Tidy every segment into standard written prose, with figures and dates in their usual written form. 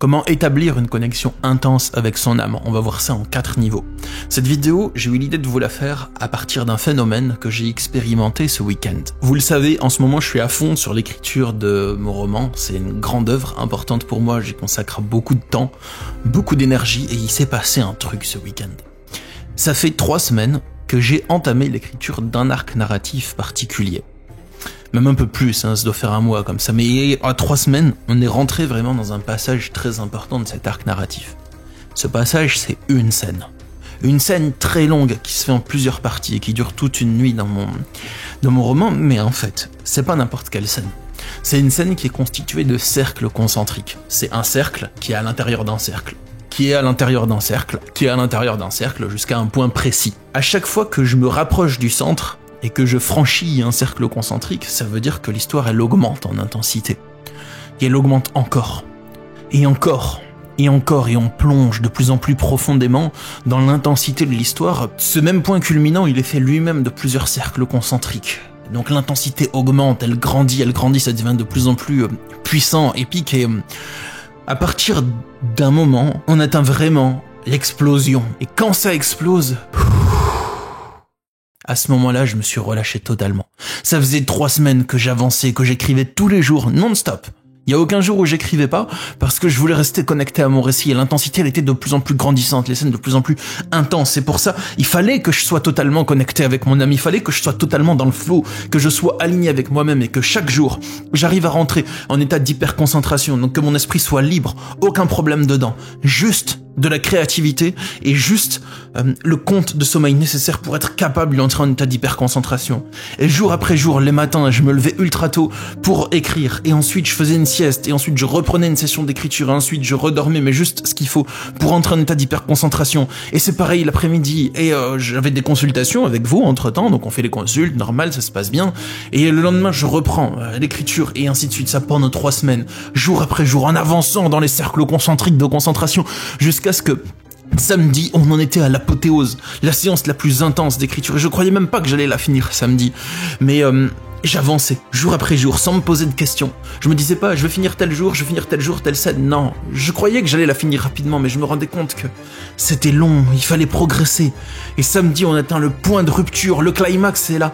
Comment établir une connexion intense avec son âme? On va voir ça en 4 niveaux. Cette vidéo, j'ai eu l'idée de vous la faire à partir d'un phénomène que j'ai expérimenté ce week-end. Vous le savez, en ce moment je suis à fond sur l'écriture de mon roman, c'est une grande œuvre importante pour moi, j'y consacre beaucoup de temps, beaucoup d'énergie et il s'est passé un truc ce week-end. Ça fait 3 semaines que j'ai entamé l'écriture d'un arc narratif particulier. Même un peu plus, ça doit faire un mois comme ça, mais à 3 semaines, on est rentré vraiment dans un passage très important de cet arc narratif. Ce passage, c'est une scène. Une scène très longue qui se fait en plusieurs parties et qui dure toute une nuit dans mon roman, mais en fait, c'est pas n'importe quelle scène. C'est une scène qui est constituée de cercles concentriques. C'est un cercle qui est à l'intérieur d'un cercle, qui est à l'intérieur d'un cercle, qui est à l'intérieur d'un cercle, jusqu'à un point précis. À chaque fois que je me rapproche du centre, et que je franchis un cercle concentrique, ça veut dire que l'histoire, elle augmente en intensité. Et elle augmente encore. Et encore. Et encore. Et on plonge de plus en plus profondément dans l'intensité de l'histoire. Ce même point culminant, il est fait lui-même de plusieurs cercles concentriques. Donc l'intensité augmente, elle grandit, ça devient de plus en plus puissant, épique. Et à partir d'un moment, on atteint vraiment l'explosion. Et quand ça explose... À ce moment-là, je me suis relâché totalement. Ça faisait 3 semaines que j'avançais, que j'écrivais tous les jours, non-stop. Il y a aucun jour où j'écrivais pas, parce que je voulais rester connecté à mon récit, et l'intensité, elle était de plus en plus grandissante, les scènes de plus en plus intenses. C'est pour ça, il fallait que je sois totalement connecté avec mon âme, il fallait que je sois totalement dans le flow, que je sois aligné avec moi-même, et que chaque jour, j'arrive à rentrer en état d'hyperconcentration, donc que mon esprit soit libre, aucun problème dedans. Juste de la créativité et juste le compte de sommeil nécessaire pour être capable d'entrer en état d'hyperconcentration. Et jour après jour, les matins, je me levais ultra tôt pour écrire, et ensuite je faisais une sieste, et ensuite je reprenais une session d'écriture, et ensuite je redormais, mais juste ce qu'il faut pour entrer en état d'hyperconcentration. Et c'est pareil l'après-midi, et j'avais des consultations avec vous entre-temps, donc on fait les consultes, normal, ça se passe bien, et le lendemain je reprends l'écriture, et ainsi de suite, ça pendant 3 semaines, jour après jour, en avançant dans les cercles concentriques de concentration, jusqu'à ce que samedi, on en était à l'apothéose, la séance la plus intense d'écriture, et je croyais même pas que j'allais la finir samedi, mais j'avançais, jour après jour, sans me poser de questions. Je me disais pas, je vais finir tel jour, telle scène, non. Je croyais que j'allais la finir rapidement, mais je me rendais compte que c'était long, il fallait progresser. Et samedi, on atteint le point de rupture, le climax est là.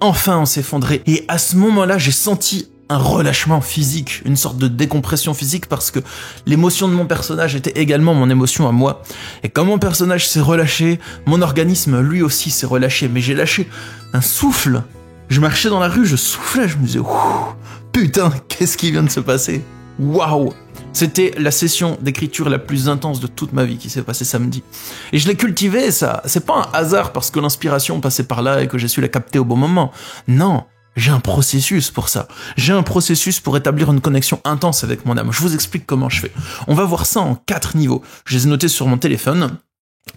Enfin, on s'effondrait. Et à ce moment-là, j'ai senti un relâchement physique, une sorte de décompression physique, parce que l'émotion de mon personnage était également mon émotion à moi. Et quand mon personnage s'est relâché, mon organisme lui aussi s'est relâché, mais j'ai lâché un souffle. Je marchais dans la rue, je soufflais, je me disais putain, qu'est-ce qui vient de se passer? Waouh! C'était la session d'écriture la plus intense de toute ma vie qui s'est passée samedi. Et je l'ai cultivé, ça. C'est pas un hasard parce que l'inspiration passait par là et que j'ai su la capter au bon moment. Non. J'ai un processus pour ça. J'ai un processus pour établir une connexion intense avec mon âme. Je vous explique comment je fais. On va voir ça en 4 niveaux. Je les ai notés sur mon téléphone.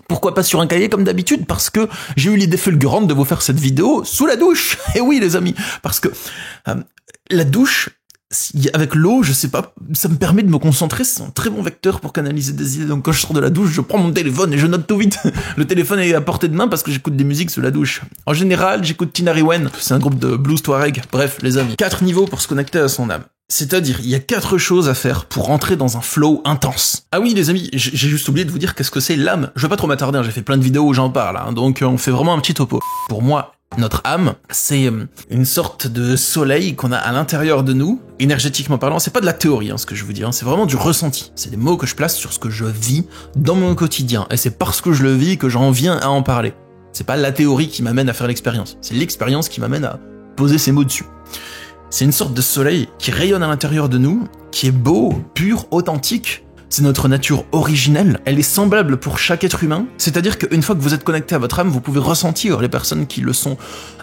Pourquoi pas sur un cahier comme d'habitude? Parce que j'ai eu l'idée fulgurante de vous faire cette vidéo sous la douche. Et oui les amis, parce que la douche, avec l'eau, je sais pas, ça me permet de me concentrer, c'est un très bon vecteur pour canaliser des idées. Donc quand je sors de la douche, je prends mon téléphone et je note tout vite. Le téléphone est à portée de main parce que j'écoute des musiques sous la douche. En général, j'écoute Tinariwen, c'est un groupe de blues touareg. Bref, les amis, 4 niveaux pour se connecter à son âme. C'est-à-dire, il y a 4 choses à faire pour rentrer dans un flow intense. Ah oui, les amis, j'ai juste oublié de vous dire qu'est-ce que c'est l'âme. Je vais pas trop m'attarder, j'ai fait plein de vidéos où j'en parle, donc on fait vraiment un petit topo. Pour moi, notre âme, c'est une sorte de soleil qu'on a à l'intérieur de nous, énergétiquement parlant. C'est pas de la théorie, ce que je vous dis, c'est vraiment du ressenti. C'est des mots que je place sur ce que je vis dans mon quotidien. Et c'est parce que je le vis que j'en viens à en parler. C'est pas la théorie qui m'amène à faire l'expérience. C'est l'expérience qui m'amène à poser ces mots dessus. C'est une sorte de soleil qui rayonne à l'intérieur de nous, qui est beau, pur, authentique. C'est notre nature originelle, elle est semblable pour chaque être humain, c'est-à-dire qu'une fois que vous êtes connecté à votre âme, vous pouvez ressentir les personnes qui le sont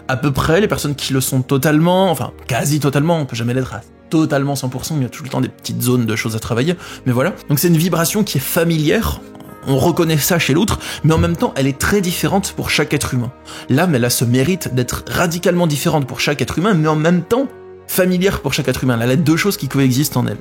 à peu près, les personnes qui le sont totalement, enfin quasi totalement, on peut jamais l'être à totalement 100%, il y a tout le temps des petites zones de choses à travailler, mais voilà. Donc c'est une vibration qui est familière, on reconnaît ça chez l'autre, mais en même temps elle est très différente pour chaque être humain. L'âme, elle a ce mérite d'être radicalement différente pour chaque être humain, mais en même temps familière pour chaque être humain. Elle a 2 choses qui coexistent en elle.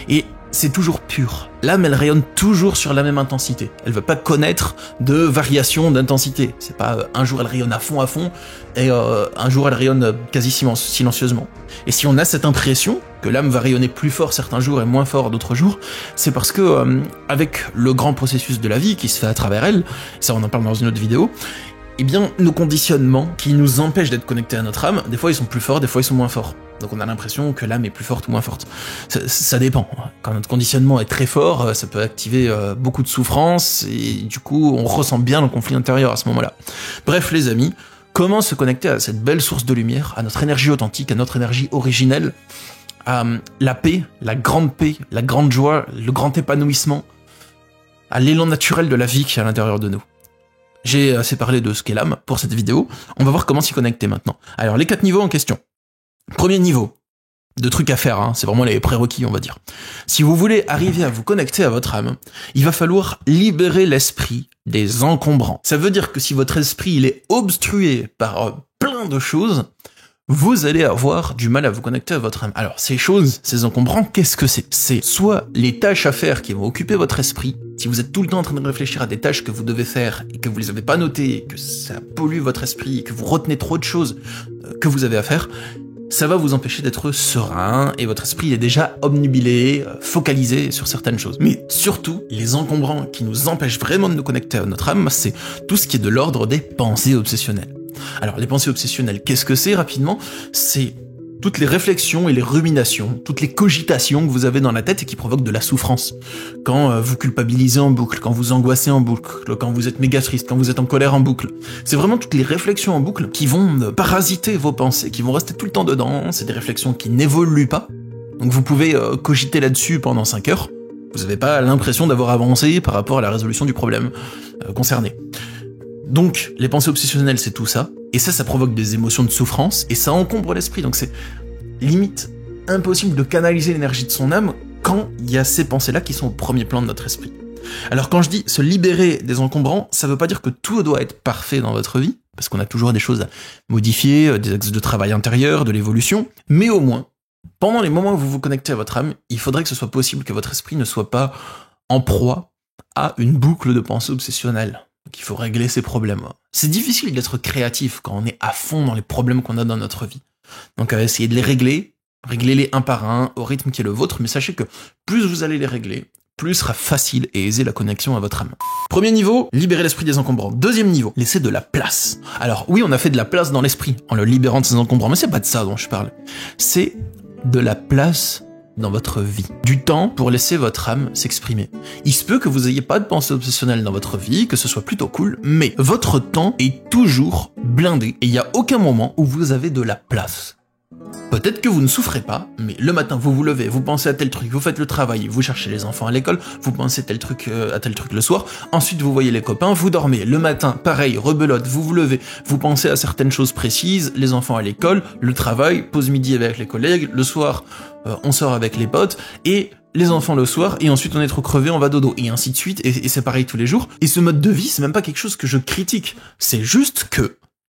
Et c'est toujours pur. L'âme, elle rayonne toujours sur la même intensité. Elle veut pas connaître de variation d'intensité. C'est pas un jour elle rayonne à fond, et un jour elle rayonne quasi silencieusement. Et si on a cette impression que l'âme va rayonner plus fort certains jours et moins fort d'autres jours, c'est parce que avec le grand processus de la vie qui se fait à travers elle, ça on en parle dans une autre vidéo, eh bien nos conditionnements qui nous empêchent d'être connectés à notre âme, des fois ils sont plus forts, des fois ils sont moins forts. Donc on a l'impression que l'âme est plus forte ou moins forte. Ça dépend. Quand notre conditionnement est très fort, ça peut activer beaucoup de souffrance, et du coup on ressent bien le conflit intérieur à ce moment-là. Bref les amis, comment se connecter à cette belle source de lumière, à notre énergie authentique, à notre énergie originelle, à la paix, la grande joie, le grand épanouissement, à l'élan naturel de la vie qui est à l'intérieur de nous. J'ai assez parlé de ce qu'est l'âme pour cette vidéo, on va voir comment s'y connecter maintenant. Alors les 4 niveaux en question. Premier niveau de trucs à faire, hein, c'est vraiment les prérequis on va dire. Si vous voulez arriver à vous connecter à votre âme, il va falloir libérer l'esprit des encombrants. Ça veut dire que si votre esprit il est obstrué par plein de choses, vous allez avoir du mal à vous connecter à votre âme. Alors ces choses, ces encombrants, qu'est-ce que c'est? C'est soit les tâches à faire qui vont occuper votre esprit. Si vous êtes tout le temps en train de réfléchir à des tâches que vous devez faire et que vous les avez pas notées, que ça pollue votre esprit et que vous retenez trop de choses que vous avez à faire, ça va vous empêcher d'être serein et votre esprit est déjà obnubilé, focalisé sur certaines choses. Mais surtout, les encombrants qui nous empêchent vraiment de nous connecter à notre âme, c'est tout ce qui est de l'ordre des pensées obsessionnelles. Alors les pensées obsessionnelles, qu'est-ce que c'est rapidement? C'est toutes les réflexions et les ruminations, toutes les cogitations que vous avez dans la tête et qui provoquent de la souffrance. Quand vous culpabilisez en boucle, quand vous angoissez en boucle, quand vous êtes méga triste, quand vous êtes en colère en boucle. C'est vraiment toutes les réflexions en boucle qui vont parasiter vos pensées, qui vont rester tout le temps dedans. C'est des réflexions qui n'évoluent pas. Donc vous pouvez cogiter là-dessus pendant 5 heures. Vous n'avez pas l'impression d'avoir avancé par rapport à la résolution du problème concerné. Donc, les pensées obsessionnelles, c'est tout ça, et ça provoque des émotions de souffrance, et ça encombre l'esprit, donc c'est limite impossible de canaliser l'énergie de son âme quand il y a ces pensées-là qui sont au premier plan de notre esprit. Alors quand je dis se libérer des encombrants, ça veut pas dire que tout doit être parfait dans votre vie, parce qu'on a toujours des choses à modifier, des axes de travail intérieur, de l'évolution, mais au moins, pendant les moments où vous vous connectez à votre âme, il faudrait que ce soit possible que votre esprit ne soit pas en proie à une boucle de pensées obsessionnelles. Donc il faut régler ces problèmes. C'est difficile d'être créatif quand on est à fond dans les problèmes qu'on a dans notre vie. Donc essayez de les régler, réglez-les un par un, au rythme qui est le vôtre, mais sachez que plus vous allez les régler, plus sera facile et aisé la connexion à votre âme. Premier niveau, libérer l'esprit des encombrants. Deuxième niveau, laisser de la place. Alors oui, on a fait de la place dans l'esprit en le libérant de ces encombrants, mais c'est pas de ça dont je parle. C'est de la place dans votre vie. Du temps pour laisser votre âme s'exprimer. Il se peut que vous ayez pas de pensée obsessionnelle dans votre vie, que ce soit plutôt cool, mais votre temps est toujours blindé et il n'y a aucun moment où vous avez de la place. Peut-être que vous ne souffrez pas, mais le matin vous vous levez, vous pensez à tel truc, vous faites le travail, vous cherchez les enfants à l'école, vous pensez à tel truc le soir, ensuite vous voyez les copains, vous dormez, le matin pareil, rebelote, vous vous levez, vous pensez à certaines choses précises, les enfants à l'école, le travail, pause midi avec les collègues, le soir on sort avec les potes, et les enfants le soir, et ensuite on est trop crevé, on va dodo, et ainsi de suite, et c'est pareil tous les jours. Et ce mode de vie, c'est même pas quelque chose que je critique, c'est juste que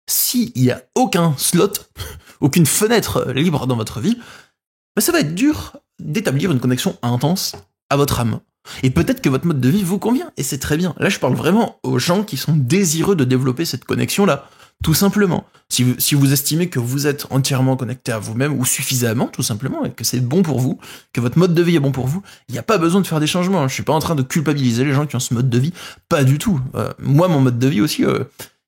s'il y a aucun slot, aucune fenêtre libre dans votre vie, bah ça va être dur d'établir une connexion intense à votre âme. Et peut-être que votre mode de vie vous convient, et c'est très bien. Là, je parle vraiment aux gens qui sont désireux de développer cette connexion-là, tout simplement. Si vous estimez que vous êtes entièrement connecté à vous-même, ou suffisamment, tout simplement, et que c'est bon pour vous, que votre mode de vie est bon pour vous, il n'y a pas besoin de faire des changements. Je suis pas en train de culpabiliser les gens qui ont ce mode de vie, pas du tout. Moi, mon mode de vie aussi...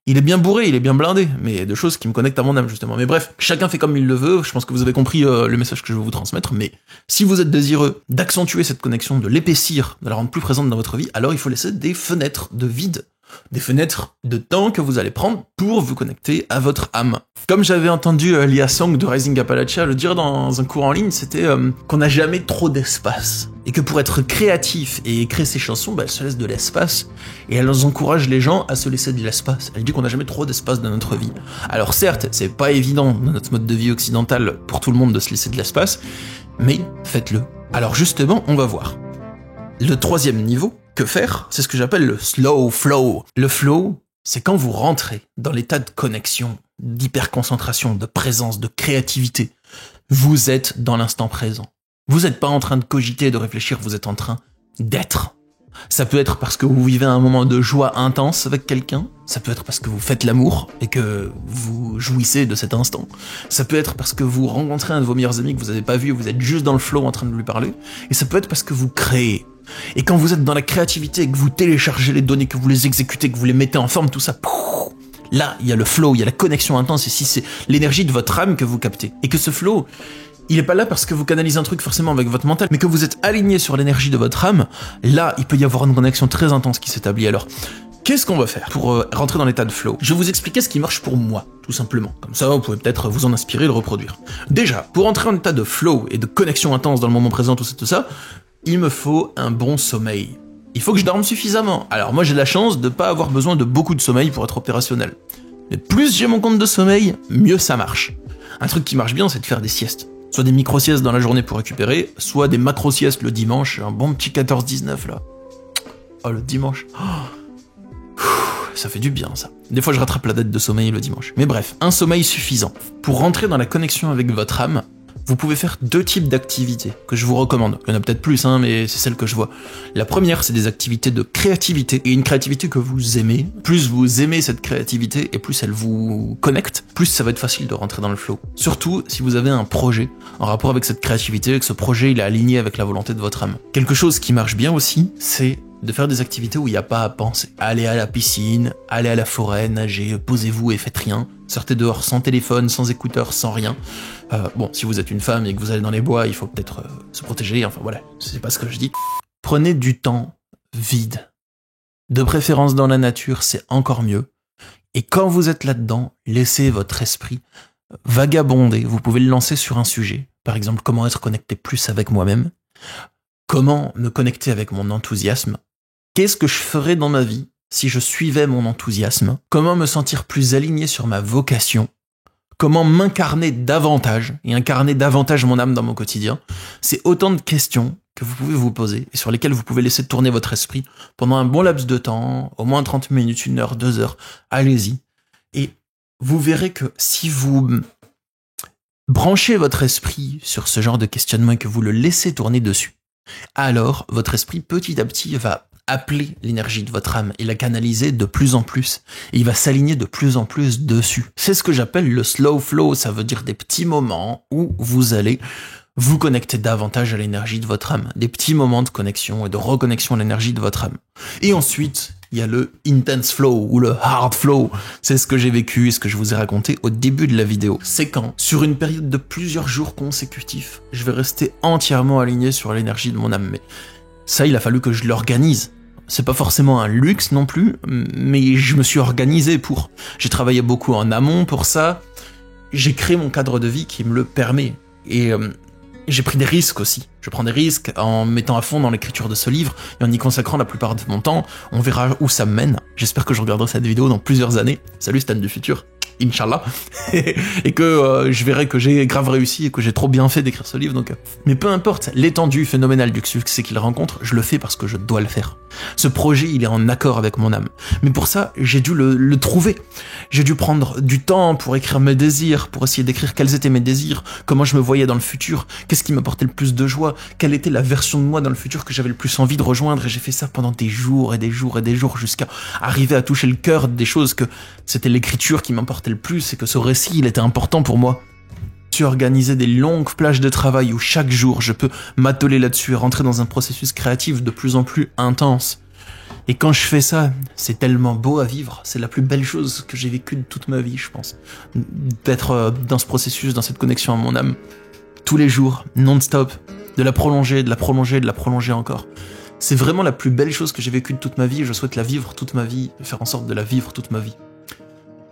il est bien bourré, il est bien blindé, mais il y a des choses qui me connectent à mon âme, justement. Mais bref, chacun fait comme il le veut, je pense que vous avez compris le message que je veux vous transmettre, mais si vous êtes désireux d'accentuer cette connexion, de l'épaissir, de la rendre plus présente dans votre vie, alors il faut laisser des fenêtres de vide, des fenêtres de temps que vous allez prendre pour vous connecter à votre âme. Comme j'avais entendu Lia Song de Rising Appalachia le dire dans un cours en ligne, c'était qu'on n'a jamais trop d'espace. Et que pour être créatif et écrire ses chansons, elle se laisse de l'espace. Et elle encourage les gens à se laisser de l'espace. Elle dit qu'on n'a jamais trop d'espace dans notre vie. Alors certes, c'est pas évident dans notre mode de vie occidental pour tout le monde de se laisser de l'espace, mais faites-le. Alors justement, on va voir. Le troisième niveau, que faire? C'est ce que j'appelle le slow flow. Le flow, c'est quand vous rentrez dans l'état de connexion, d'hyperconcentration, de présence, de créativité. Vous êtes dans l'instant présent. Vous n'êtes pas en train de cogiter, de réfléchir, vous êtes en train d'être. Ça peut être parce que vous vivez un moment de joie intense avec quelqu'un, ça peut être parce que vous faites l'amour et que vous jouissez de cet instant, ça peut être parce que vous rencontrez un de vos meilleurs amis que vous n'avez pas vu, vous êtes juste dans le flow en train de lui parler, et ça peut être parce que vous créez. Et quand vous êtes dans la créativité et que vous téléchargez les données, que vous les exécutez, que vous les mettez en forme, tout ça, là, il y a le flow, il y a la connexion intense, et si c'est l'énergie de votre âme que vous captez, et que ce flow, il est pas là parce que vous canalisez un truc forcément avec votre mental, mais que vous êtes aligné sur l'énergie de votre âme, là, il peut y avoir une connexion très intense qui s'établit. Alors, qu'est-ce qu'on va faire pour rentrer dans l'état de flow? Je vais vous expliquer ce qui marche pour moi, tout simplement. Comme ça, vous pouvez peut-être vous en inspirer et le reproduire. Déjà, pour entrer en état de flow et de connexion intense dans le moment présent, tout ça, il me faut un bon sommeil. Il faut que je dorme suffisamment. Alors moi, j'ai la chance de pas avoir besoin de beaucoup de sommeil pour être opérationnel. Mais plus j'ai mon compte de sommeil, mieux ça marche. Un truc qui marche bien, c'est de faire des siestes. Soit des micro-siestes dans la journée pour récupérer, soit des macro-siestes le dimanche, un bon petit 14-19 là. Oh, le dimanche. Oh. Ça fait du bien ça. Des fois je rattrape la dette de sommeil le dimanche. Mais bref, un sommeil suffisant. Pour rentrer dans la connexion avec votre âme, vous pouvez faire 2 types d'activités que je vous recommande. Il y en a peut-être plus, mais c'est celle que je vois. La première, c'est des activités de créativité, et une créativité que vous aimez. Plus vous aimez cette créativité, et plus elle vous connecte, plus ça va être facile de rentrer dans le flow. Surtout si vous avez un projet en rapport avec cette créativité, et que ce projet il est aligné avec la volonté de votre âme. Quelque chose qui marche bien aussi, c'est de faire des activités où il n'y a pas à penser. Allez à la piscine, allez à la forêt, nagez, posez-vous et faites rien. Sortez dehors sans téléphone, sans écouteurs, sans rien. Bon, si vous êtes une femme et que vous allez dans les bois, il faut peut-être se protéger, enfin voilà, c'est pas ce que je dis. Prenez du temps vide. De préférence dans la nature, c'est encore mieux. Et quand vous êtes là-dedans, laissez votre esprit vagabonder. Vous pouvez le lancer sur un sujet. Par exemple, comment être connecté plus avec moi-même. Comment me connecter avec mon enthousiasme. Qu'est-ce que je ferais dans ma vie si je suivais mon enthousiasme? Comment me sentir plus aligné sur ma vocation? Comment m'incarner davantage et incarner davantage mon âme dans mon quotidien? C'est autant de questions que vous pouvez vous poser et sur lesquelles vous pouvez laisser tourner votre esprit pendant un bon laps de temps, au moins 30 minutes, 1 heure, 2 heures. Allez-y. Et vous verrez que si vous branchez votre esprit sur ce genre de questionnement et que vous le laissez tourner dessus, alors votre esprit petit à petit va appeler l'énergie de votre âme et la canaliser de plus en plus. Et il va s'aligner de plus en plus dessus. C'est ce que j'appelle le slow flow, ça veut dire des petits moments où vous allez vous connecter davantage à l'énergie de votre âme. Des petits moments de connexion et de reconnexion à l'énergie de votre âme. Et ensuite, il y a le intense flow ou le hard flow. C'est ce que j'ai vécu et ce que je vous ai raconté au début de la vidéo. C'est quand, sur une période de plusieurs jours consécutifs, je vais rester entièrement aligné sur l'énergie de mon âme. Mais ça, il a fallu que je l'organise. C'est pas forcément un luxe non plus, mais je me suis organisé pour. J'ai travaillé beaucoup en amont pour ça. J'ai créé mon cadre de vie qui me le permet. Et j'ai pris des risques aussi. Je prends des risques en mettant à fond dans l'écriture de ce livre et en y consacrant la plupart de mon temps. On verra où ça me mène. J'espère que je regarderai cette vidéo dans plusieurs années. Salut Stan du futur. Inch'Allah, et que je verrai que j'ai grave réussi et que j'ai trop bien fait d'écrire ce livre. Donc, mais peu importe l'étendue phénoménale du succès qu'il rencontre, je le fais parce que je dois le faire. Ce projet, il est en accord avec mon âme. Mais pour ça, j'ai dû le trouver. J'ai dû prendre du temps pour écrire mes désirs, pour essayer d'écrire quels étaient mes désirs, comment je me voyais dans le futur, qu'est-ce qui m'apportait le plus de joie, quelle était la version de moi dans le futur que j'avais le plus envie de rejoindre. Et j'ai fait ça pendant des jours et des jours et des jours jusqu'à arriver à toucher le cœur des choses, que c'était l'écriture qui m'importait le plus et que ce récit, il était important pour moi. J'ai organisé des longues plages de travail où chaque jour je peux m'atteler là-dessus et rentrer dans un processus créatif de plus en plus intense. Et quand je fais ça, c'est tellement beau à vivre, c'est la plus belle chose que j'ai vécue de toute ma vie, je pense. D'être dans ce processus, dans cette connexion à mon âme, tous les jours, non-stop, de la prolonger, de la prolonger, de la prolonger encore. C'est vraiment la plus belle chose que j'ai vécue de toute ma vie et je souhaite la vivre toute ma vie, faire en sorte de la vivre toute ma vie.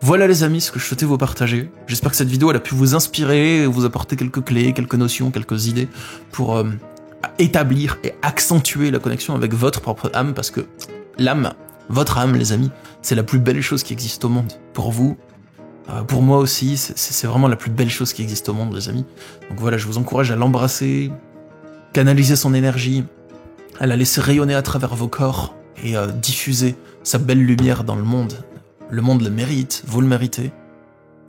Voilà les amis, ce que je souhaitais vous partager. J'espère que cette vidéo elle a pu vous inspirer, vous apporter quelques clés, quelques notions, quelques idées pour établir et accentuer la connexion avec votre propre âme, parce que l'âme, votre âme les amis, c'est la plus belle chose qui existe au monde. Pour vous, pour moi aussi, c'est vraiment la plus belle chose qui existe au monde les amis. Donc voilà, je vous encourage à l'embrasser, canaliser son énergie, à la laisser rayonner à travers vos corps et diffuser sa belle lumière dans le monde. Le monde le mérite, vous le méritez.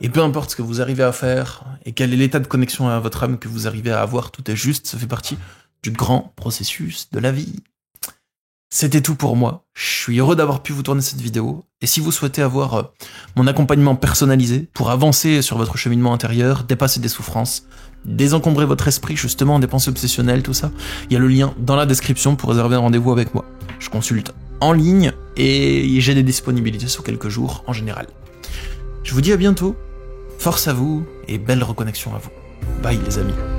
Et peu importe ce que vous arrivez à faire, et quel est l'état de connexion à votre âme que vous arrivez à avoir, tout est juste, ça fait partie du grand processus de la vie. C'était tout pour moi, je suis heureux d'avoir pu vous tourner cette vidéo, et si vous souhaitez avoir mon accompagnement personnalisé pour avancer sur votre cheminement intérieur, dépasser des souffrances, désencombrer votre esprit justement des pensées obsessionnelles, tout ça, il y a le lien dans la description pour réserver un rendez-vous avec moi. Je consulte en ligne, et j'ai des disponibilités sur quelques jours en général. Je vous dis à bientôt, force à vous, et belle reconnexion à vous. Bye les amis.